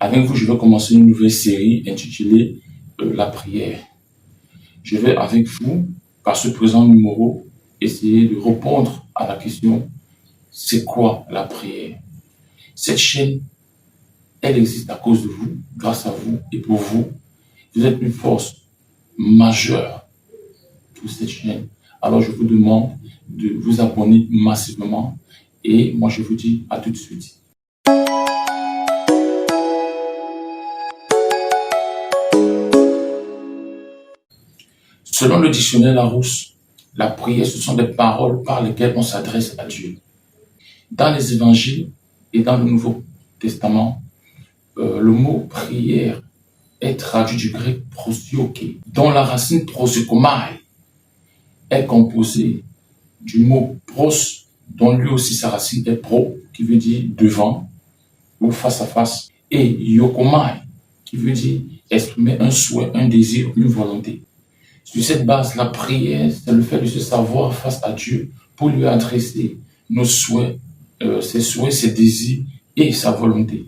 Avec vous, je vais commencer une nouvelle série intitulée La prière. Je vais avec vous, par ce présent numéro, essayer de répondre à la question c'est quoi la prière? Cette chaîne, elle existe à cause de vous, grâce à vous et pour vous. Vous êtes une force majeure pour cette chaîne. Alors je vous demande de vous abonner massivement et moi je vous dis à tout de suite. Selon le dictionnaire Larousse, la prière, ce sont des paroles par lesquelles on s'adresse à Dieu. Dans les évangiles et dans le Nouveau Testament, le mot prière est traduit du grec prosioké, dont la racine prosiokomai est composée du mot pros, dont lui aussi sa racine est pro, qui veut dire devant ou face à face, et yokomai, qui veut dire exprimer un souhait, un désir, une volonté. Sur cette base, la prière, c'est le fait de se savoir face à Dieu pour lui adresser nos souhaits, ses désirs et sa volonté.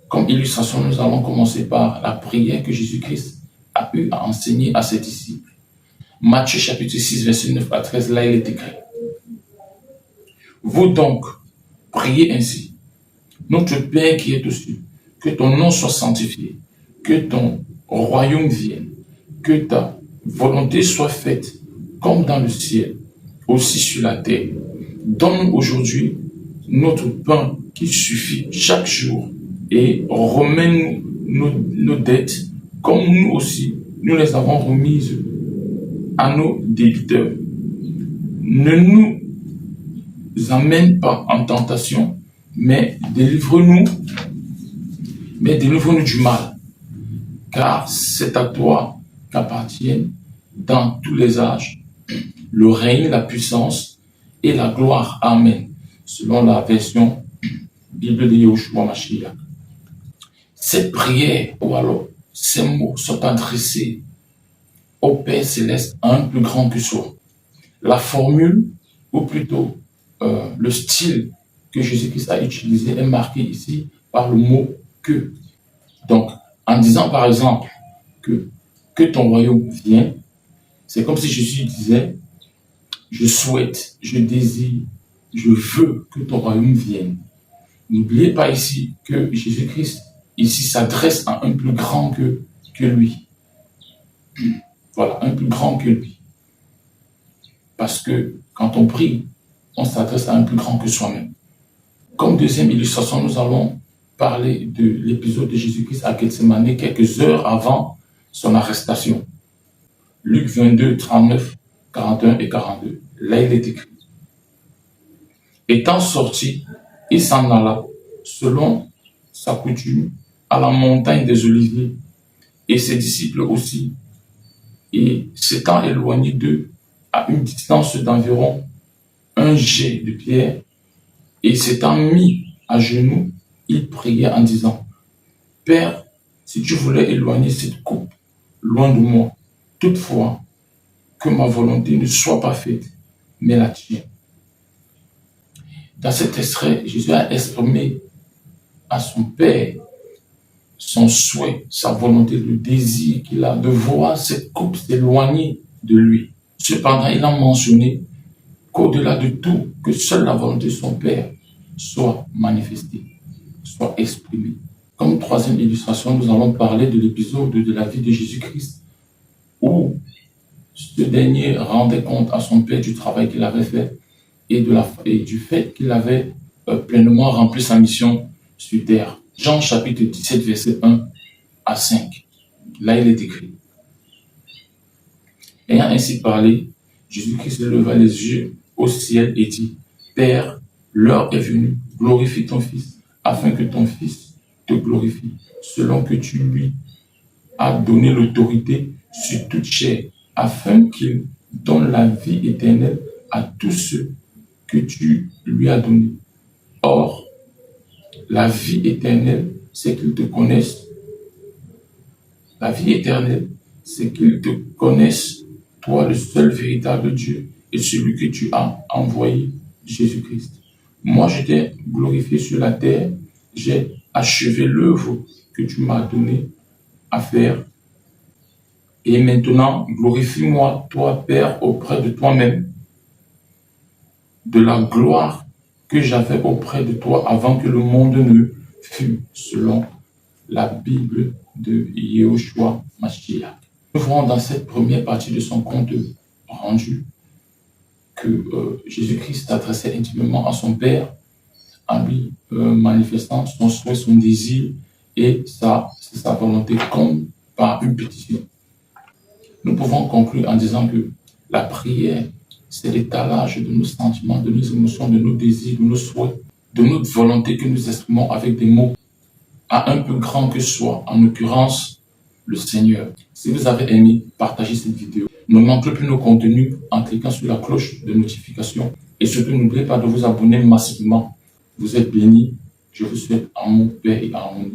Comme illustration, nous allons commencer par la prière que Jésus-Christ a eu à enseigner à ses disciples. Matthieu chapitre 6, verset 9 à 13, là il est écrit. Vous donc, priez ainsi. Notre Père qui est aux cieux, que ton nom soit sanctifié, que ton royaume vienne, que ta volonté soit faite comme dans le ciel, aussi sur la terre. Donne-nous aujourd'hui notre pain qui suffit chaque jour et remets-nous nos dettes comme nous aussi nous les avons remises à nos débiteurs. Ne nous amène pas en tentation, mais délivre-nous du mal, car c'est à toi qu'appartiennent dans tous les âges le règne, la puissance et la gloire. Amen. Selon la version Bible de Yahushua Mashiach. Cette prière, ou alors ces mots, sont adressés au Père Céleste, un plus grand que soi. La formule, ou plutôt le style que Jésus-Christ a utilisé est marqué ici par le mot « que ». Donc, en disant par exemple que ton royaume vienne, c'est comme si Jésus disait « je souhaite, je désire, je veux que ton royaume vienne ». N'oubliez pas ici que Jésus-Christ ici s'adresse à un plus grand que lui. Voilà, un plus grand que lui. Parce que quand on prie, on s'adresse à un plus grand que soi-même. Comme deuxième illustration, nous allons parler de l'épisode de Jésus-Christ à Gethsémani quelques heures avant son arrestation. Luc 22, 39, 41 et 42. Là, il est écrit. Étant sorti, il s'en alla, selon sa coutume, à la montagne des Oliviers, et ses disciples aussi. Et s'étant éloignés d'eux à une distance d'environ un jet de pierre, et s'étant mis à genoux, il priait en disant, « Père, si tu voulais éloigner cette coupe loin de moi, toutefois, que ma volonté ne soit pas faite, mais la tienne. » Dans cet extrait, Jésus a exprimé à son Père son souhait, sa volonté, le désir qu'il a de voir cette coupe s'éloigner de lui. Cependant, il a mentionné qu'au-delà de tout, que seule la volonté de son Père soit manifestée, soit exprimée. Comme troisième illustration, nous allons parler de l'épisode de la vie de Jésus-Christ où ce dernier rendait compte à son Père du travail qu'il avait fait et du fait qu'il avait pleinement rempli sa mission sur terre. Jean chapitre 17, verset 1 à 5. Là, il est écrit. Ayant ainsi parlé, Jésus-Christ leva les yeux au ciel et dit, « Père, l'heure est venue, glorifie ton Fils, afin que ton Fils te glorifie, selon que tu lui as donné l'autorité sur toute chair, afin qu'il donne la vie éternelle à tous ceux que tu lui as donnés. Or, la vie éternelle, c'est qu'ils te connaissent. La vie éternelle, c'est qu'ils te connaissent, toi, le seul véritable Dieu, et celui que tu as envoyé, Jésus-Christ. Moi, je t'ai glorifié sur la terre, j'ai achevé l'œuvre que tu m'as donné à faire. Et maintenant, glorifie-moi, toi, Père, auprès de toi-même, de la gloire que j'avais auprès de toi avant que le monde ne fût, selon la Bible de Yehoshua Mashiach. Nous voyons dans cette première partie de son compte rendu que Jésus-Christ adressait intimement à son Père en lui manifestant son souhait, son désir et sa volonté comme par une pétition. Nous pouvons conclure en disant que la prière, c'est l'étalage de nos sentiments, de nos émotions, de nos désirs, de nos souhaits, de notre volonté que nous exprimons avec des mots à un peu grand que soit, en l'occurrence, le Seigneur. Si vous avez aimé, partagez cette vidéo. Ne manquez plus nos contenus en cliquant sur la cloche de notification. Et surtout, n'oubliez pas de vous abonner massivement. Vous êtes bénis. Je vous souhaite en mon Père et en mon